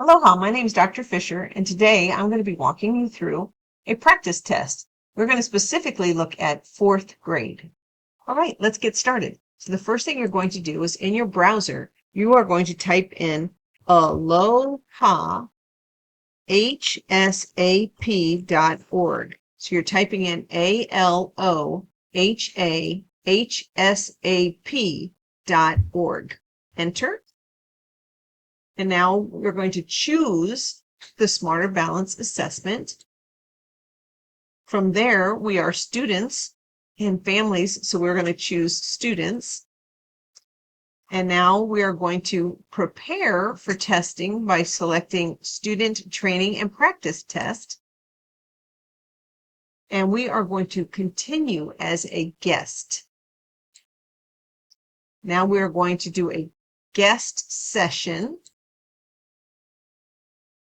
Aloha, my name is Dr. Fisher, and today I'm going to be walking you through a practice test. We're going to specifically look at fourth grade. All right, let's get started. So the first thing you're going to do is in your browser, you are going to type in aloha hsap.org. So you're typing in ALOHAHSAP.org. Enter. And now we're going to choose the Smarter Balance assessment. From there, we are students and families, so we're going to choose students. And now we are going to prepare for testing by selecting Student Training and Practice Test. And we are going to continue as a guest. Now we are going to do a guest session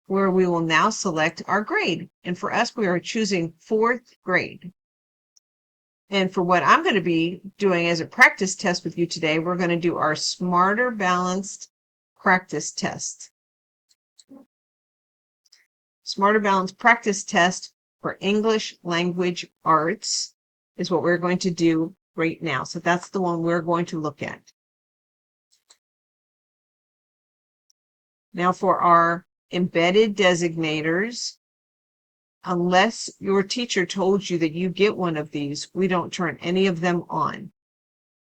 where we will now select our grade. And for us, we are choosing fourth grade. And for what I'm going to be doing as a practice test with you today, we're going to do our Smarter Balanced practice test. Smarter Balanced practice test for English language arts is what we're going to do right now. So that's the one we're going to look at. Now for our embedded designators, unless your teacher told you that you get one of these, we don't turn any of them on.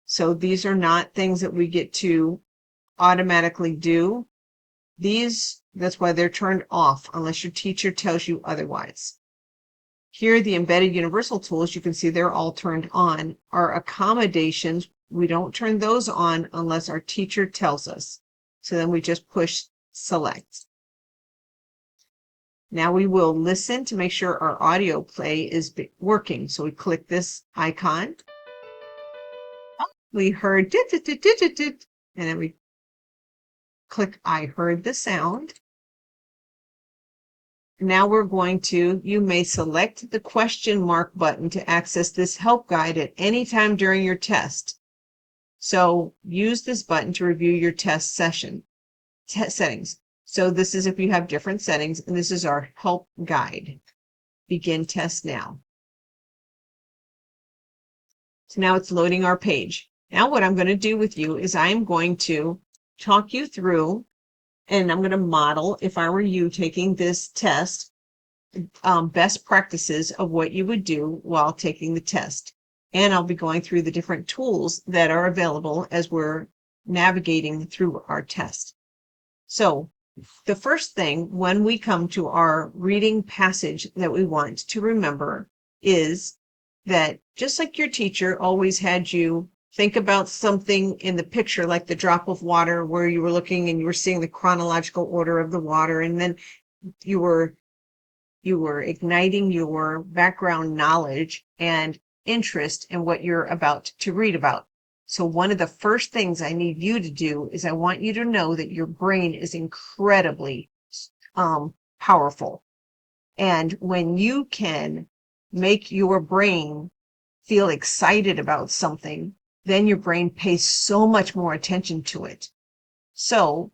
So these are not things that we get to automatically do. That's why they're turned off unless your teacher tells you otherwise. Here, the embedded universal tools, you can see they're all turned on. Our accommodations, we don't turn those on unless our teacher tells us. So then we just push select. Now we will listen to make sure our audio play is working. So we click this icon. We heard dit, dit, dit, dit, dit, dit, and then we click I heard the sound. Now we're going to, you may select the question mark button to access this help guide at any time during your test. So use this button to review your test settings. So this is if you have different settings, and this is our help guide. Begin test now. So now it's loading our page. Now what I'm going to do with you is I'm going to talk you through, and I'm going to model, if I were you taking this test, best practices of what you would do while taking the test. And I'll be going through the different tools that are available as we're navigating through our test. So the first thing when we come to our reading passage that we want to remember is that just like your teacher always had you think about something in the picture, like the drop of water where you were looking and you were seeing the chronological order of the water, and then you were igniting your background knowledge and interest in what you're about to read about. So one of the first things I need you to do is I want you to know that your brain is incredibly powerful. And when you can make your brain feel excited about something, then your brain pays so much more attention to it. So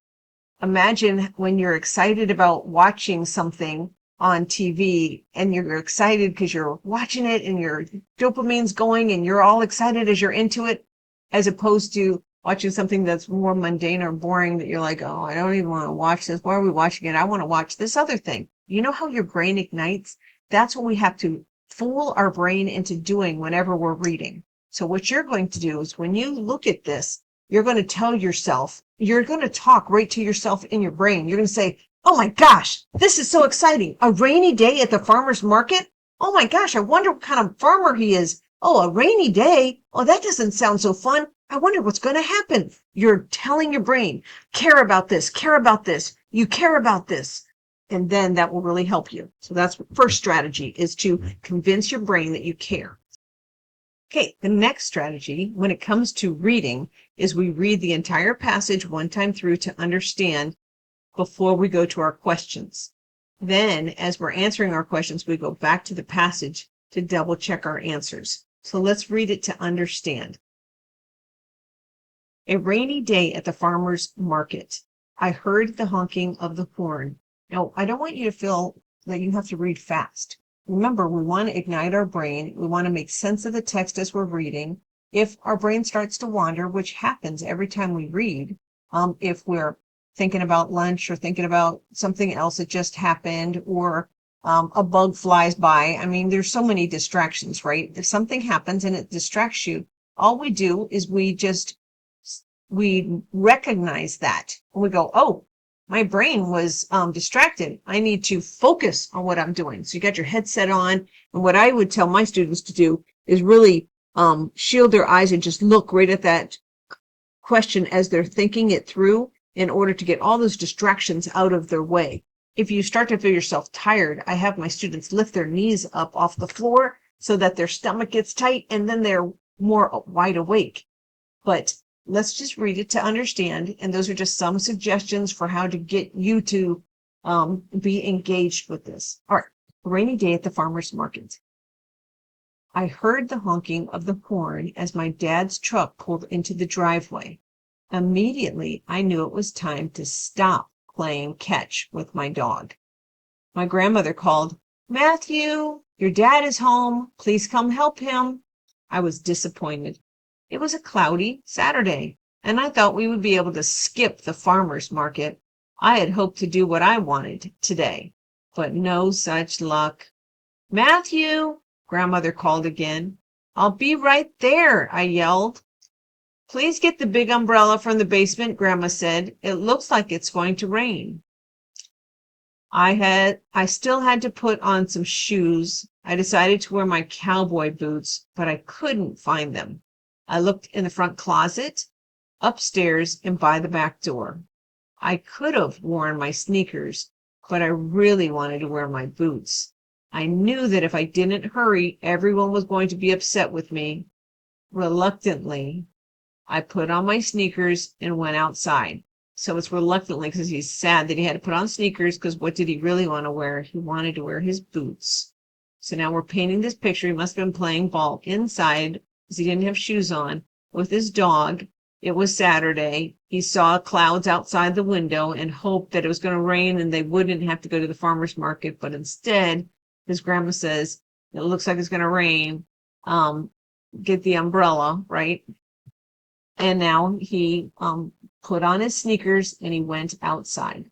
imagine when you're excited about watching something on TV and you're excited because you're watching it and your dopamine's going and you're all excited as you're into it, as opposed to watching something that's more mundane or boring that you're like, oh, I don't even want to watch this. Why are we watching it? I want to watch this other thing. You know how your brain ignites? That's what we have to fool our brain into doing whenever we're reading. So what you're going to do is when you look at this, you're going to tell yourself, you're going to talk right to yourself in your brain. You're going to say, oh my gosh, this is so exciting. A rainy day at the farmer's market? Oh my gosh, I wonder what kind of farmer he is. Oh, a rainy day? Oh, that doesn't sound so fun. I wonder what's going to happen. You're telling your brain, care about this, you care about this. And then that will really help you. So that's the first strategy, is to convince your brain that you care. Okay, the next strategy when it comes to reading is we read the entire passage one time through to understand before we go to our questions. Then, as we're answering our questions, we go back to the passage to double check our answers. So let's read it to understand. A rainy day at the farmer's market. I heard the honking of the horn. Now, I don't want you to feel that you have to read fast. Remember, we want to ignite our brain. We want to make sense of the text as we're reading. If our brain starts to wander, which happens every time we read, if we're thinking about lunch or thinking about something else that just happened, or a bug flies by. I mean, there's so many distractions, right? If something happens and it distracts you, all we do is we recognize that and we go, oh, my brain was distracted. I need to focus on what I'm doing. So you got your headset on. And what I would tell my students to do is really shield their eyes and just look right at that question as they're thinking it through in order to get all those distractions out of their way. If you start to feel yourself tired, I have my students lift their knees up off the floor so that their stomach gets tight and then they're more wide awake. But let's just read it to understand. And those are just some suggestions for how to get you to be engaged with this. All right. A rainy day at the farmer's market. I heard the honking of the horn as my dad's truck pulled into the driveway. Immediately, I knew it was time to stop playing catch with my dog. My grandmother called, "Matthew, your dad is home. Please come help him." I was disappointed. It was a cloudy Saturday, and I thought we would be able to skip the farmer's market. I had hoped to do what I wanted today, but no such luck. "Matthew," Grandmother called again. "I'll be right there," I yelled. "Please get the big umbrella from the basement," Grandma said. "It looks like it's going to rain." I still had to put on some shoes. I decided to wear my cowboy boots, but I couldn't find them. I looked in the front closet, upstairs, and by the back door. I could have worn my sneakers, but I really wanted to wear my boots. I knew that if I didn't hurry, everyone was going to be upset with me. Reluctantly, I put on my sneakers and went outside. So it's reluctantly because he's sad that he had to put on sneakers, because what did he really want to wear? He wanted to wear his boots. So now we're painting this picture. He must have been playing ball inside because he didn't have shoes on with his dog. It was Saturday. He saw clouds outside the window and hoped that it was going to rain and they wouldn't have to go to the farmer's market. But instead, his grandma says, "It looks like it's going to rain. Get the umbrella," right? And now he put on his sneakers and he went outside.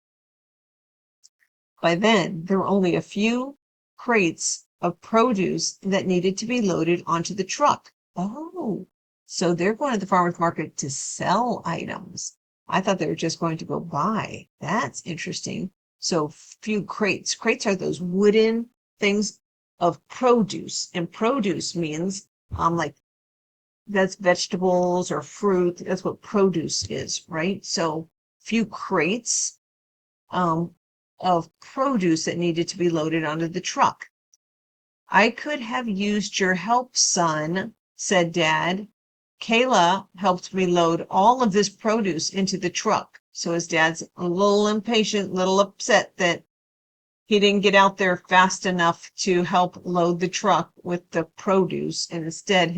By then, there were only a few crates of produce that needed to be loaded onto the truck. Oh, so they're going to the farmer's market to sell items. I thought they were just going to go buy. That's interesting. So few crates. Crates are those wooden things of produce, and produce means like that's vegetables or fruit. That's what produce is, right? So few crates of produce that needed to be loaded onto the truck. "I could have used your help, son," said Dad. "Kayla helped me load all of this produce into the truck." So his dad's a little impatient, a little upset that he didn't get out there fast enough to help load the truck with the produce, and instead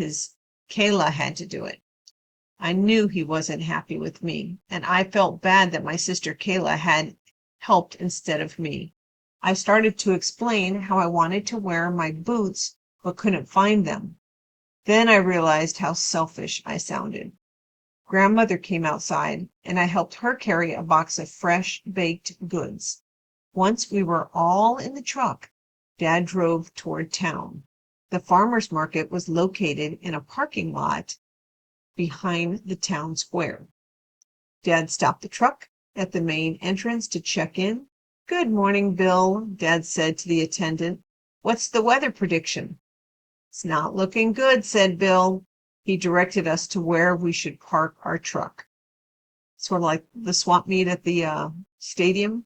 Kayla had to do it. I knew he wasn't happy with me, and I felt bad that my sister Kayla had helped instead of me. I started to explain how I wanted to wear my boots but couldn't find them. Then I realized how selfish I sounded. Grandmother came outside, and I helped her carry a box of fresh baked goods. Once we were all in the truck, Dad drove toward town. The farmer's market was located in a parking lot behind the town square. Dad stopped the truck at the main entrance to check in. "Good morning, Bill," Dad said to the attendant. "What's the weather prediction?" "It's not looking good," said Bill. He directed us to where we should park our truck. Sort of like the swap meet at the stadium.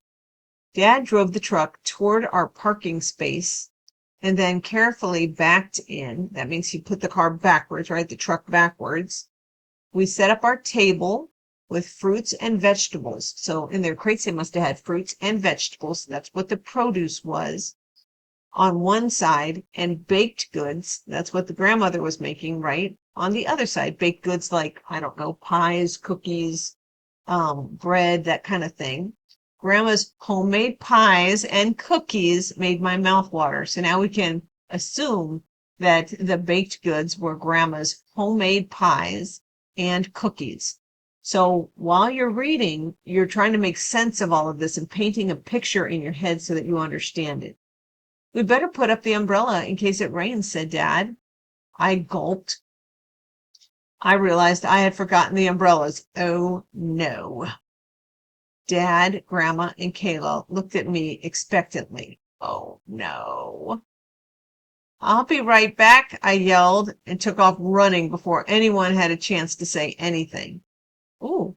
Dad drove the truck toward our parking space and then carefully backed in. That means he put the car backwards, right? The truck backwards. We set up our table with fruits and vegetables. So in their crates, they must have had fruits and vegetables. That's what the produce was on one side, and baked goods. That's what the grandmother was making, right? On the other side, baked goods like, I don't know, pies, cookies, bread, that kind of thing. Grandma's homemade pies and cookies made my mouth water. So now we can assume that the baked goods were Grandma's homemade pies and cookies. So while you're reading, you're trying to make sense of all of this and painting a picture in your head so that you understand it. We better put up the umbrella in case it rains, said Dad. I gulped. I realized I had forgotten the umbrellas. Oh no. Dad, Grandma, and Kayla looked at me expectantly. Oh no. I'll be right back, I yelled and took off running before anyone had a chance to say anything. Ooh,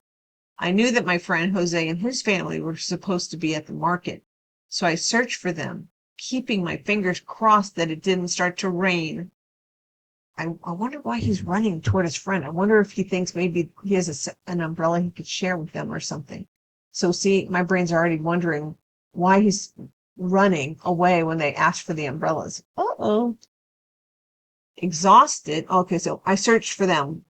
I knew that my friend Jose and his family were supposed to be at the market, so I searched for them, keeping my fingers crossed that it didn't start to rain. I wonder why he's running toward his friend. I wonder if he thinks maybe he has an umbrella he could share with them or something. So see, my brain's already wondering why he's running away when they asked for the umbrellas. Uh-oh. Exhausted. Okay, so I searched for them,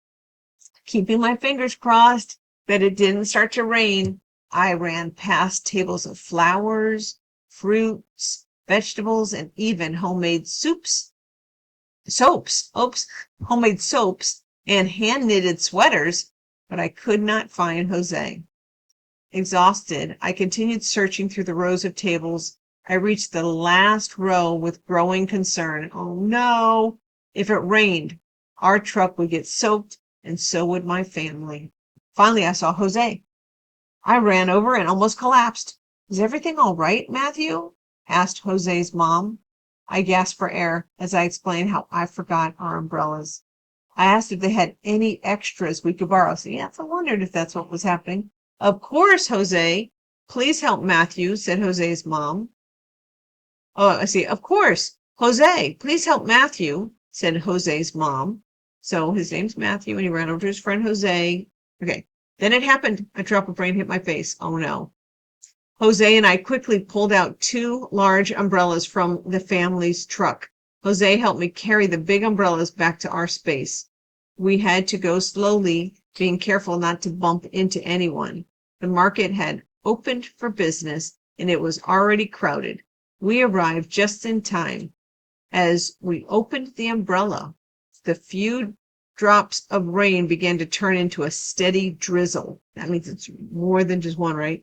keeping my fingers crossed that it didn't start to rain. I ran past tables of flowers, fruits, vegetables, and even homemade homemade soaps, and hand-knitted sweaters, but I could not find Jose. Exhausted, I continued searching through the rows of tables. I reached the last row with growing concern. Oh no! If it rained, our truck would get soaked, and so would my family. Finally, I saw Jose. I ran over and almost collapsed. Is everything all right, Matthew? Asked Jose's mom. I gasped for air as I explained how I forgot our umbrellas. I asked if they had any extras we could borrow. So yes, I wondered if that's what was happening. Of course, Jose. Please help Matthew, said Jose's mom. Oh, I see. Of course. Jose, please help Matthew, said Jose's mom. So his name's Matthew, and he ran over to his friend Jose. Okay. Then it happened. A drop of rain hit my face. Oh no. Jose and I quickly pulled out 2 large umbrellas from the family's truck. Jose helped me carry the big umbrellas back to our space. We had to go slowly, being careful not to bump into anyone. The market had opened for business, and it was already crowded. We arrived just in time. As we opened the umbrella, the few drops of rain began to turn into a steady drizzle. That means it's more than just one, right?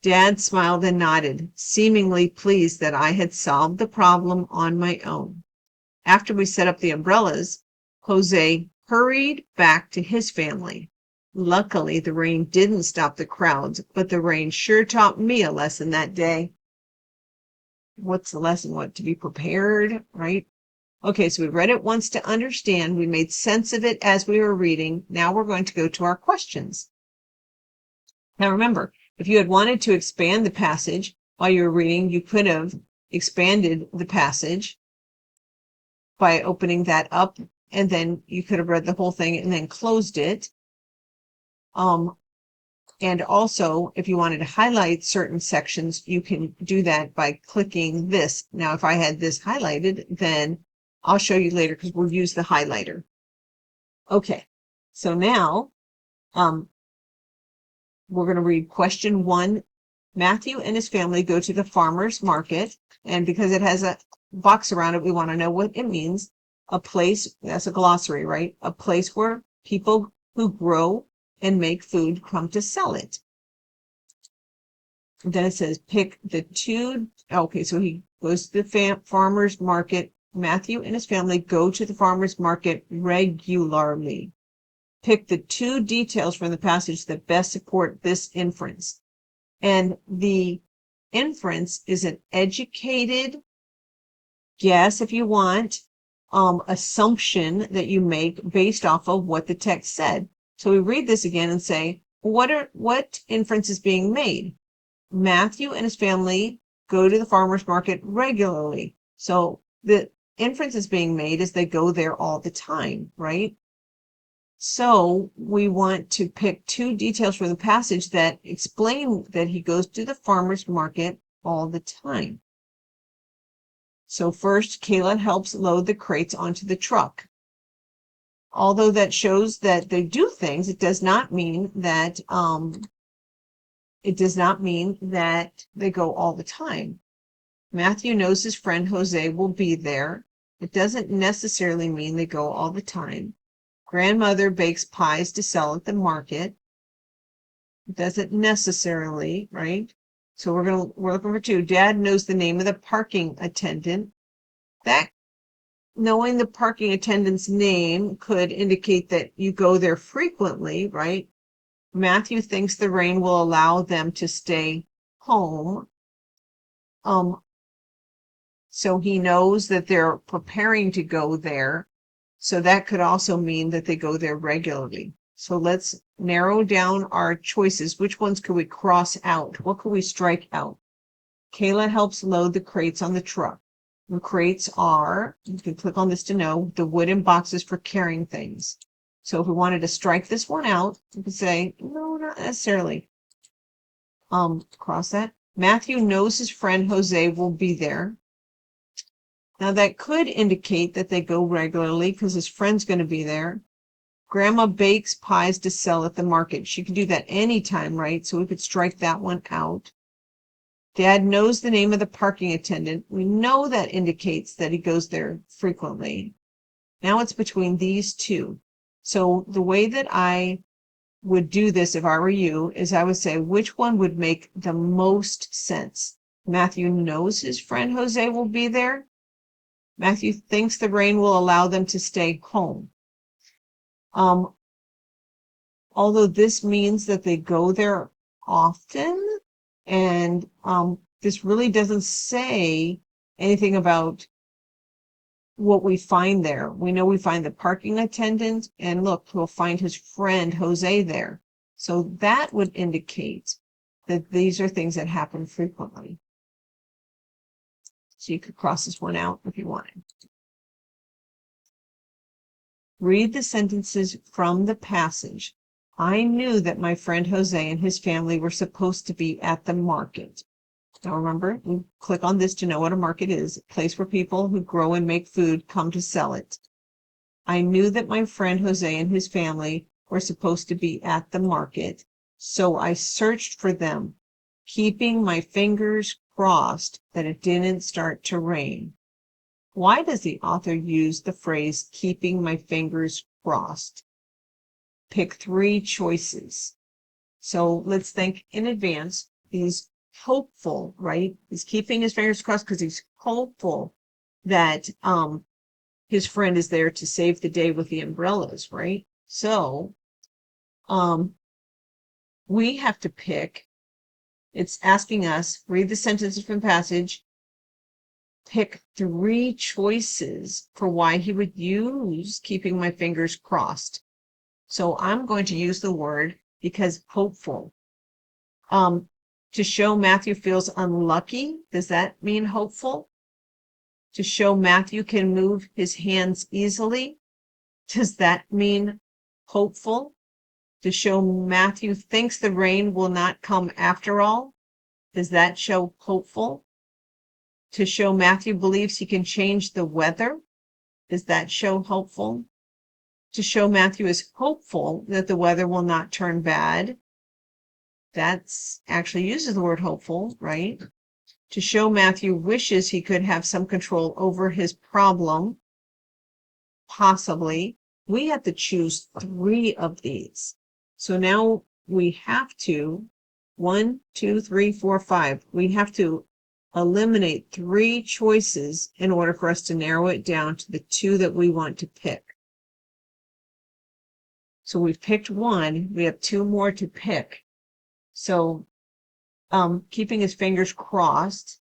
Dad smiled and nodded, seemingly pleased that I had solved the problem on my own. After we set up the umbrellas, Jose hurried back to his family. Luckily, the rain didn't stop the crowds, but the rain sure taught me a lesson that day. What's the lesson? What? To be prepared, right? Okay, so we read it once to understand. We made sense of it as we were reading. Now we're going to go to our questions. Now remember, if you had wanted to expand the passage while you were reading, you could have expanded the passage by opening that up, and then you could have read the whole thing and then closed it. And also, if you wanted to highlight certain sections, you can do that by clicking this. Now, if I had this highlighted, then I'll show you later because we'll use the highlighter. Okay, so now we're going to read question 1. Matthew and his family go to the farmer's market, and because it has a box around it, we want to know what it means. A place, that's a glossary, right? A place where people who grow and make food come to sell it. Then it says pick the 2. Okay, so he goes to the farmer's market. Matthew and his family go to the farmer's market regularly. Pick the 2 details from the passage that best support this inference. And the inference is an educated guess, if you want, assumption that you make based off of what the text said. So we read this again and say, what inference is being made? Matthew and his family go to the farmer's market regularly. So the inference is being made is they go there all the time, right? So we want to pick 2 details from the passage that explain that he goes to the farmer's market all the time. So first, Kayla helps load the crates onto the truck. Although that shows that they do things, it does not mean that it does not mean that they go all the time. Matthew knows his friend Jose will be there. It doesn't necessarily mean they go all the time. Grandmother bakes pies to sell at the market. It doesn't necessarily, right? So we're looking for two. Dad knows the name of the parking attendant. That knowing the parking attendant's name could indicate that you go there frequently, right? Matthew thinks the rain will allow them to stay home. So he knows that they're preparing to go there. So that could also mean that they go there regularly. So let's narrow down our choices. Which ones could we cross out? What could we strike out? Kayla helps load the crates on the truck. The crates are, you can click on this to know, the wooden boxes for carrying things. So if we wanted to strike this one out, we could say, no, not necessarily. Cross that. Matthew knows his friend Jose will be there. Now that could indicate that they go regularly because his friend's going to be there. Grandma bakes pies to sell at the market. She can do that anytime, right? So we could strike that one out. Dad knows the name of the parking attendant. We know that indicates that he goes there frequently. Now it's between these two. So the way that I would do this if I were you is I would say, which one would make the most sense? Matthew knows his friend Jose will be there. Matthew thinks the rain will allow them to stay home. Although this means that they go there often, and this really doesn't say anything about what we find there. We know we find the parking attendant, and look, we'll find his friend Jose there. So that would indicate that these are things that happen frequently. So you could cross this one out if you wanted. Read the sentences from the passage. I knew that my friend Jose and his family were supposed to be at the market. Now remember, we click on this to know what a market is, a place where people who grow and make food come to sell it. I knew that my friend Jose and his family were supposed to be at the market, so I searched for them, keeping my fingers crossed that it didn't start to rain. Why does the author use the phrase keeping my fingers crossed? Pick three choices. So let's think in advance. He's hopeful, right? He's keeping his fingers crossed because he's hopeful that his friend is there to save the day with the umbrellas, right? So we have to pick. It's asking us, read the sentences from the passage, pick three choices for why he would use keeping my fingers crossed. So I'm going to use the word because hopeful. To show Matthew feels unlucky, does that mean hopeful? To show Matthew can move his hands easily, does that mean hopeful? To show Matthew thinks the rain will not come after all, does that show hopeful? To show Matthew believes he can change the weather, does that show hopeful? To show Matthew is hopeful that the weather will not turn bad. That's actually uses the word hopeful, right? To show Matthew wishes he could have some control over his problem. Possibly. We have to choose three of these. So now we have to, 1, 2, 3, 4, 5. We have to eliminate three choices in order for us to narrow it down to the two that we want to pick. So we've picked one, we have two more to pick. So keeping his fingers crossed,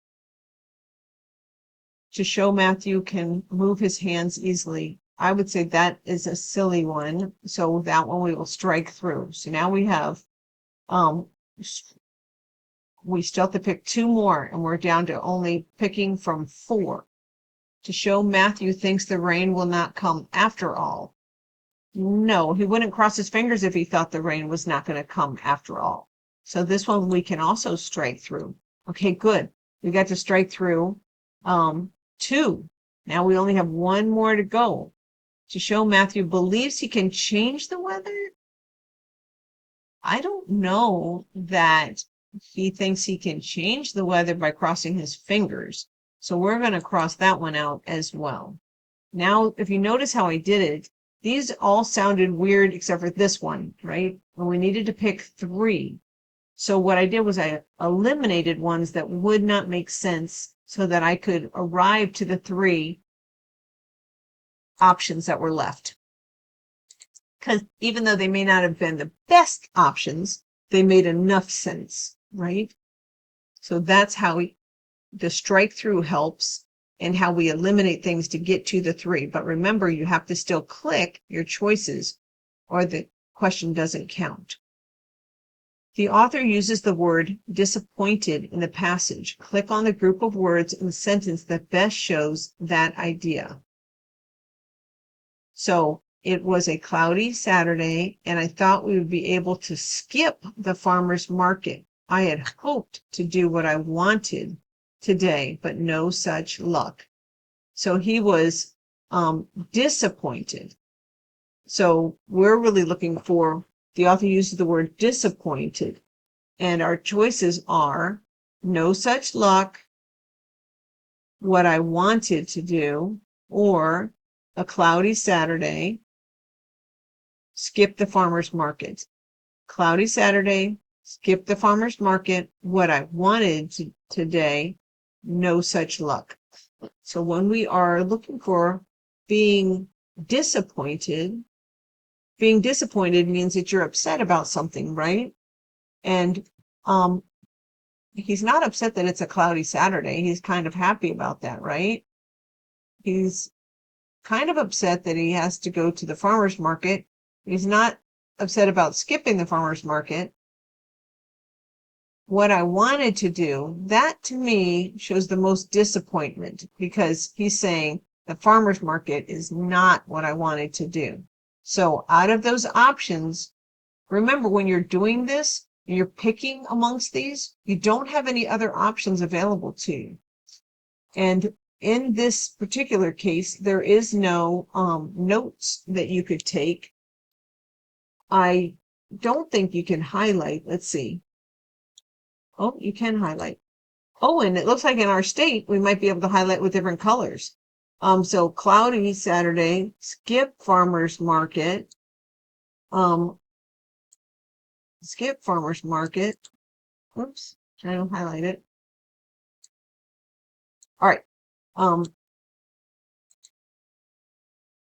to show Matthew can move his hands easily. I would say that is a silly one. So that one we will strike through. So now we have, we still have to pick two more, and we're down to only picking from 4. To show Matthew thinks the rain will not come after all. No, he wouldn't cross his fingers if he thought the rain was not going to come after all. So this one we can also strike through. Okay, good. We got to strike through 2. Now we only have one more to go. To show Matthew believes he can change the weather. I don't know that he thinks he can change the weather by crossing his fingers. So we're going to cross that one out as well. Now, if you notice how I did it, these all sounded weird except for this one, right? When we needed to pick 3. So what I did was I eliminated ones that would not make sense so that I could arrive to the 3 options that were left. Because even though they may not have been the best options, they made enough sense, right? So that's how the strike through helps and how we eliminate things to get to the 3. But remember, you have to still click your choices or the question doesn't count. The author uses the word disappointed in the passage. Click on the group of words in the sentence that best shows that idea. So it was a cloudy Saturday, and I thought we would be able to skip the farmer's market. I had hoped to do what I wanted today, but no such luck. So he was disappointed. So we're really looking for, the author uses the word disappointed, and our choices are no such luck, what I wanted to do, or a cloudy Saturday, skip the farmer's market. Cloudy Saturday, skip the farmer's market, what I wanted to today, no such luck. So when we are looking for being disappointed means that you're upset about something, right? And he's not upset that it's a cloudy Saturday. He's kind of happy about that, right? He's kind of upset that he has to go to the farmer's market. He's not upset about skipping the farmer's market. What I wanted to do, that to me shows the most disappointment, because he's saying the farmer's market is not what I wanted to do. So out of those options, remember when you're doing this, you're picking amongst these, you don't have any other options available to you. And in this particular case, there is no notes that you could take. I don't think you can highlight. Let's see. Oh, you can highlight. Oh, and it looks like in our state, we might be able to highlight with different colors. So cloudy Saturday, skip farmer's market, skip farmer's market. Oops, trying to highlight it. All right.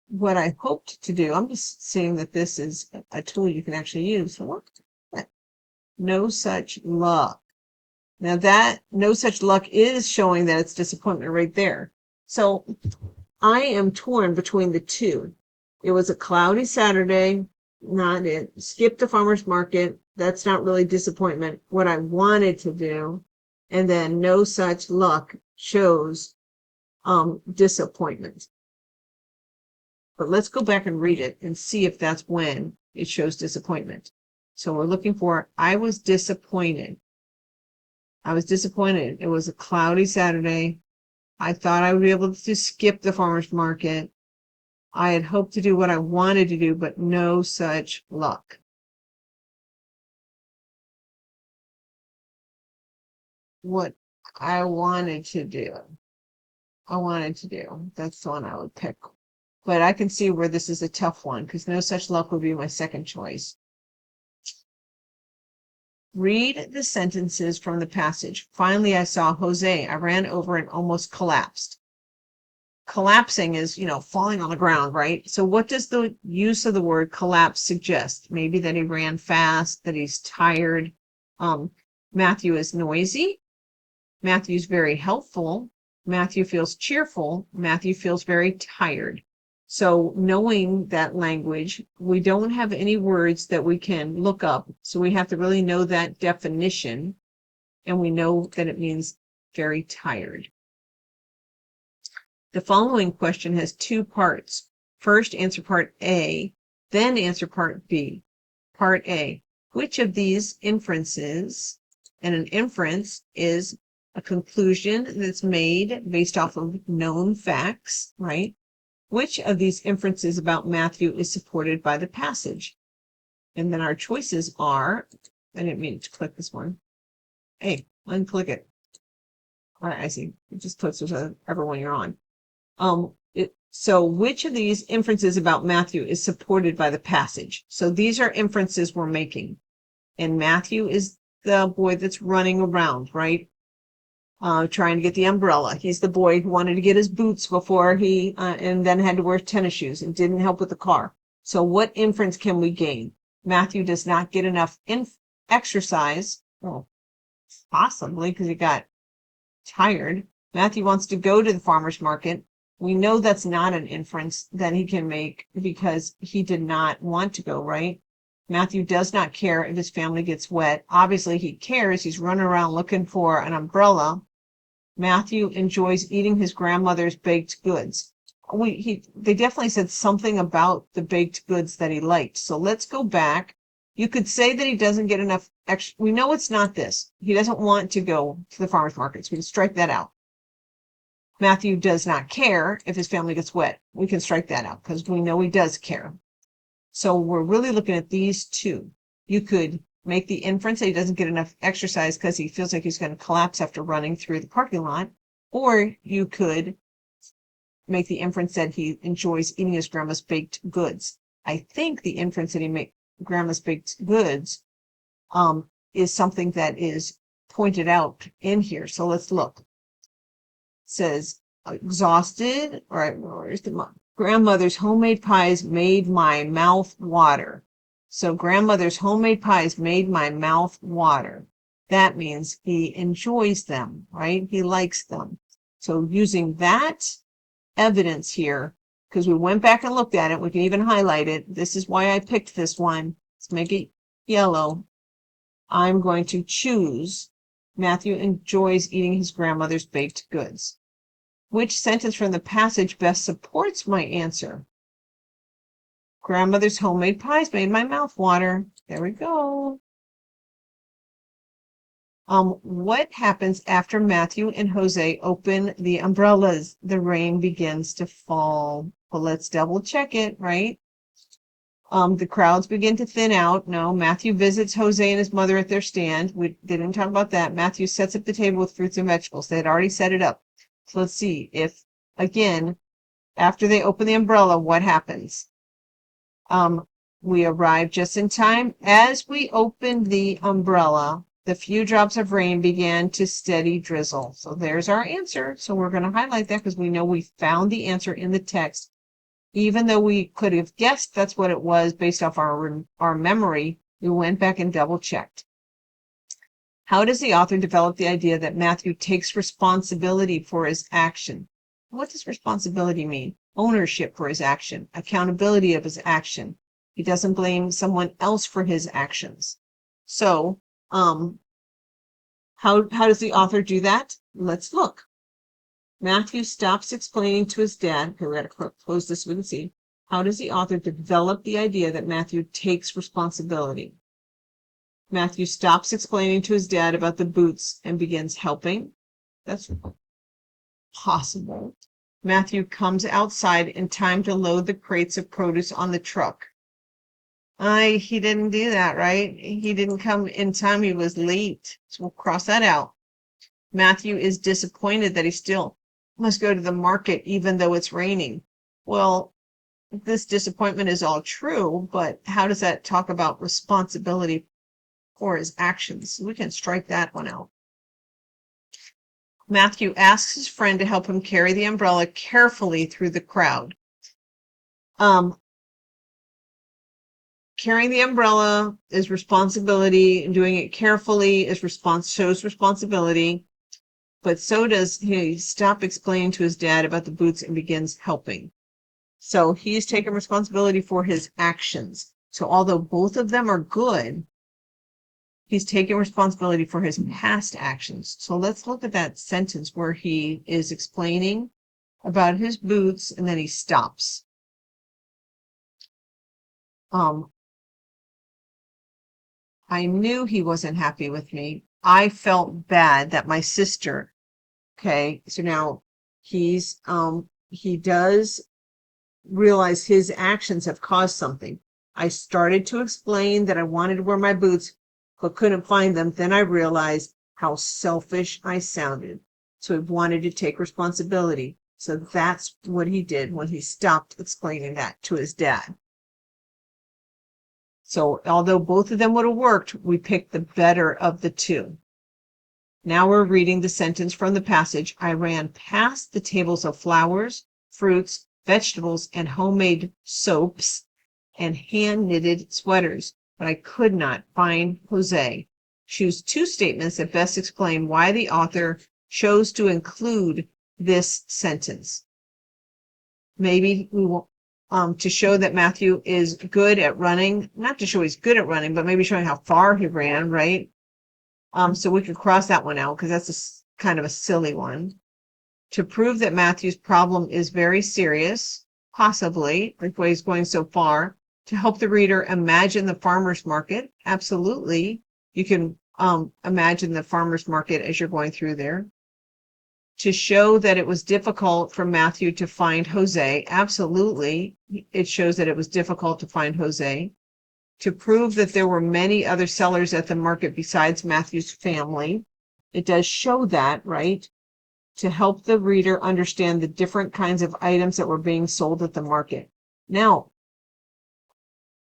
What I hoped to do, I'm just seeing that this is a tool you can actually use. So what? No such luck. Now that no such luck is showing that it's disappointment right there. So I am torn between the two. It was a cloudy Saturday, not it. Skip the farmer's market. That's not really disappointment. What I wanted to do, and then no such luck shows disappointment. But let's go back and read it and see if that's when it shows disappointment. So we're looking for, I was disappointed. I was disappointed. It was a cloudy Saturday. I thought I would be able to skip the farmer's market. I had hoped to do what I wanted to do, but no such luck. What I wanted to do. That's the one I would pick. But I can see where this is a tough one, because no such luck would be my second choice. Read the sentences from the passage. Finally, I saw Jose. I ran over and almost collapsed. Collapsing is, falling on the ground, right? So what does the use of the word collapse suggest? Maybe that he ran fast, that he's tired. Matthew is noisy. Matthew's very helpful. Matthew feels cheerful. Matthew feels very tired. So knowing that language, we don't have any words that we can look up. So we have to really know that definition. And we know that it means very tired. The following question has 2 parts. First, answer part A, then answer part B. Part A, which of these inferences, and an inference is a conclusion that's made based off of known facts, right? Which of these inferences about Matthew is supported by the passage? And then our choices are, I didn't mean to click this one. Hey, unclick it. All right, I see. It just puts whichever one you're on. So which of these inferences about Matthew is supported by the passage? So these are inferences we're making. And Matthew is the boy that's running around, right? Trying to get the umbrella. He's the boy who wanted to get his boots before he, and then had to wear tennis shoes and didn't help with the car. So what inference can we gain? Matthew does not get enough exercise. Well, possibly because he got tired. Matthew wants to go to the farmer's market. We know that's not an inference that he can make because he did not want to go, right? Matthew does not care if his family gets wet. Obviously, he cares. He's running around looking for an umbrella. Matthew enjoys eating his grandmother's baked goods. They definitely said something about the baked goods that he liked. So let's go back. You could say that he doesn't get enough extra. We know it's not this. He doesn't want to go to the farmer's markets. We can strike that out. Matthew does not care if his family gets wet. We can strike that out because we know he does care. So we're really looking at these two. You could make the inference that he doesn't get enough exercise because he feels like he's going to collapse after running through the parking lot. Or you could make the inference that he enjoys eating his grandma's baked goods. I think the inference that he makes grandma's baked goods is something that is pointed out in here. So let's look. It says, exhausted, all right, where's the grandmother's homemade pies made my mouth water. So grandmother's homemade pies made my mouth water. That means he enjoys them, right? He likes them. So using that evidence here, because we went back and looked at it, we can even highlight it. This is why I picked this one. Let's make it yellow. I'm going to choose Matthew enjoys eating his grandmother's baked goods. Which sentence from the passage best supports my answer? Grandmother's homemade pies made my mouth water. There we go. What happens after Matthew and Jose open the umbrellas? The rain begins to fall. Well, let's double check it, right? The crowds begin to thin out. No, Matthew visits Jose and his mother at their stand. We didn't talk about that. Matthew sets up the table with fruits and vegetables. They had already set it up. So let's see if, again, after they open the umbrella, what happens? We arrive just in time. As we opened the umbrella, the few drops of rain began to steady drizzle. So there's our answer. So we're going to highlight that because we know we found the answer in the text. Even though we could have guessed that's what it was based off our memory, we went back and double checked. How does the author develop the idea that Matthew takes responsibility for his action? What does responsibility mean? Ownership for his action, accountability of his action. He doesn't blame someone else for his actions. So, how does the author do that? Let's look. Matthew stops explaining to his dad. Okay, we got to close this so we can see. How does the author develop the idea that Matthew takes responsibility? Matthew stops explaining to his dad about the boots and begins helping. That's possible. Matthew comes outside in time to load the crates of produce on the truck. He didn't do that, right? He didn't come in time. He was late. So we'll cross that out. Matthew is disappointed that he still must go to the market even though it's raining. Well, this disappointment is all true, but how does that talk about responsibility for his actions? We can strike that one out. Matthew asks his friend to help him carry the umbrella carefully through the crowd. Carrying the umbrella is responsibility, and doing it carefully is shows responsibility. But so does he stop explaining to his dad about the boots and begins helping. So he's taken responsibility for his actions. So although both of them are good, he's taking responsibility for his past actions. So let's look at that sentence where he is explaining about his boots and then he stops. I knew he wasn't happy with me. I felt bad that my sister, okay, so now he does realize his actions have caused something. I started to explain that I wanted to wear my boots, but couldn't find them. Then I realized how selfish I sounded. So he wanted to take responsibility. So that's what he did when he stopped explaining that to his dad. So although both of them would have worked, we picked the better of the two. Now we're reading the sentence from the passage. I ran past the tables of flowers, fruits, vegetables, and homemade soaps and hand-knitted sweaters, but I could not find Jose. Choose two statements that best explain why the author chose to include this sentence. Maybe we will to show that Matthew is good at running, not to show he's good at running, but maybe showing how far he ran, right? So we could cross that one out because that's kind of a silly one. To prove that Matthew's problem is very serious, possibly, like why he's going so far. To help the reader imagine the farmer's market, absolutely. You can imagine the farmer's market as you're going through there. To show that it was difficult for Matthew to find Jose, absolutely. It shows that it was difficult to find Jose. To prove that there were many other sellers at the market besides Matthew's family. It does show that, right? To help the reader understand the different kinds of items that were being sold at the market. Now,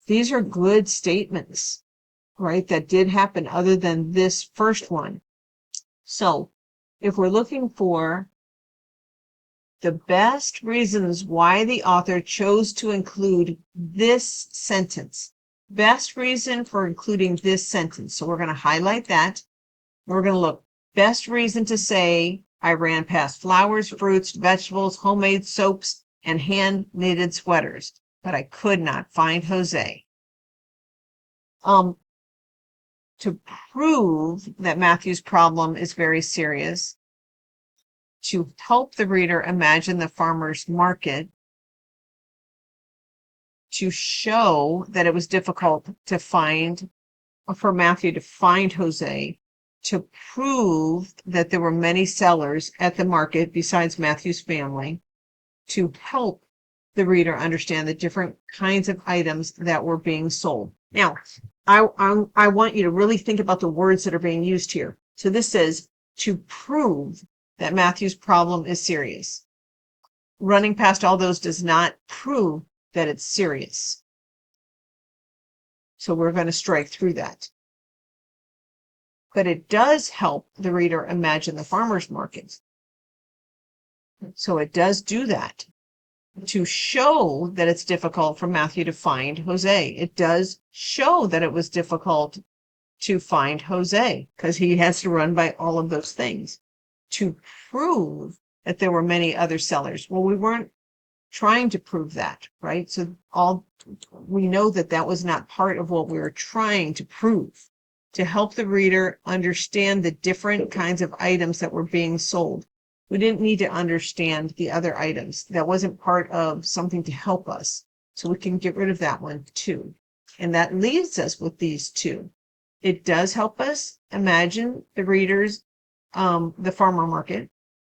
these are good statements, right? That did happen other than this first one. So if we're looking for the best reasons why the author chose to include this sentence, best reason for including this sentence. So we're going to highlight that. We're going to look best reason to say, I ran past flowers, fruits, vegetables, homemade soaps, and hand-knitted sweaters, but I could not find Jose. To prove that Matthew's problem is very serious, to help the reader imagine the farmer's market, to show that it was difficult to find, for Matthew to find Jose, to prove that there were many sellers at the market besides Matthew's family, to help the reader understand the different kinds of items that were being sold. Now, I want you to really think about the words that are being used here. So this says to prove that Matthew's problem is serious. Running past all those does not prove that it's serious. So we're going to strike through that. But it does help the reader imagine the farmer's market. So it does do that. To show that it's difficult for Matthew to find Jose. It does show that it was difficult to find Jose because he has to run by all of those things. To prove that there were many other sellers. Well, we weren't trying to prove that, right? So we know that that was not part of what we were trying to prove. To help the reader understand the different kinds of items that were being sold. We didn't need to understand the other items. That wasn't part of something to help us. So we can get rid of that one too. And that leaves us with these two. It does help us imagine the reader's, the farmer market.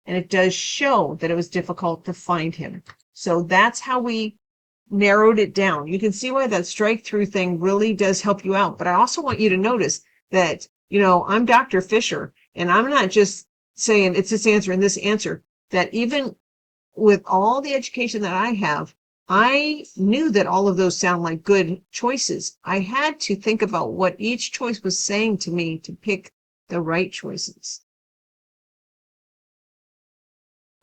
And it does show that it was difficult to find him. So that's how we narrowed it down. You can see why that strike through thing really does help you out. But I also want you to notice that, I'm Dr. Fisher, and I'm not just saying it's this answer and this answer, that even with all the education that I have, I knew that all of those sound like good choices. I had to think about what each choice was saying to me to pick the right choices.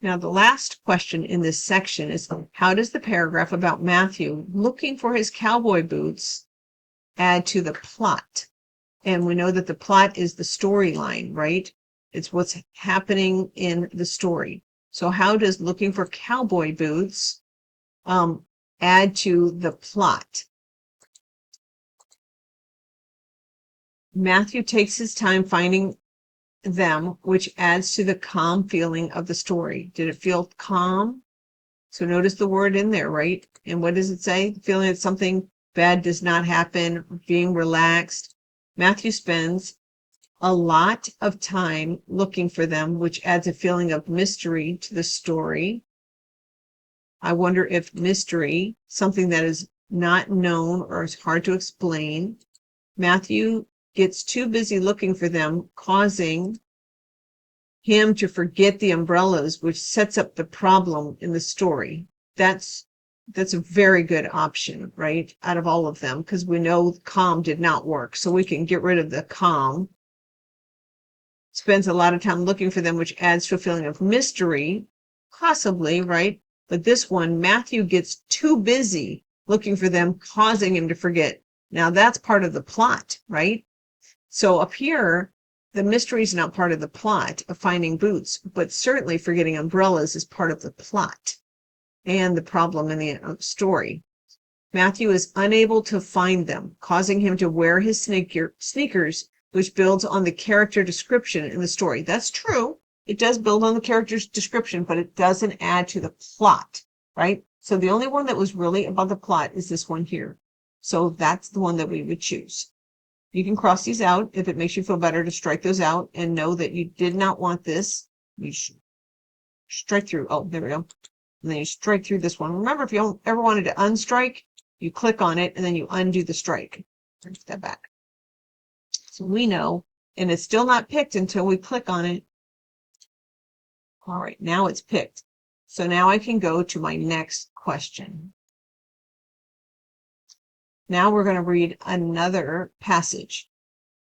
Now, the last question in this section is, how does the paragraph about Matthew looking for his cowboy boots add to the plot? And we know that the plot is the storyline, right? It's what's happening in the story. So how does looking for cowboy boots add to the plot? Matthew takes his time finding them, which adds to the calm feeling of the story. Did it feel calm? So notice the word in there, right? And what does it say? Feeling that something bad does not happen, being relaxed. Matthew spends a lot of time looking for them, which adds a feeling of mystery to the story. I wonder if mystery, something that is not known or is hard to explain. Matthew gets too busy looking for them, causing him to forget the umbrellas, which sets up the problem in the story. That's a very good option, right? Out of all of them, because we know calm did not work. So we can get rid of the calm. Spends a lot of time looking for them, which adds to a feeling of mystery, possibly, right? But this one, Matthew gets too busy looking for them, causing him to forget. Now that's part of the plot, right? So up here, the mystery is not part of the plot of finding boots, but certainly forgetting umbrellas is part of the plot and the problem in the story. Matthew is unable to find them, causing him to wear his sneakers, which builds on the character description in the story. That's true. It does build on the character's description, but it doesn't add to the plot, right? So the only one that was really about the plot is this one here. So that's the one that we would choose. You can cross these out if it makes you feel better to strike those out and know that you did not want this. You should strike through. Oh, there we go. And then you strike through this one. Remember, if you ever wanted to unstrike, you click on it and then you undo the strike. Turn that back. So we know, and it's still not picked until we click on it. All right, now it's picked. So now I can go to my next question. Now we're going to read another passage.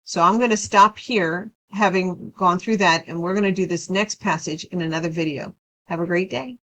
So I'm going to stop here, having gone through that, and we're going to do this next passage in another video. Have a great day.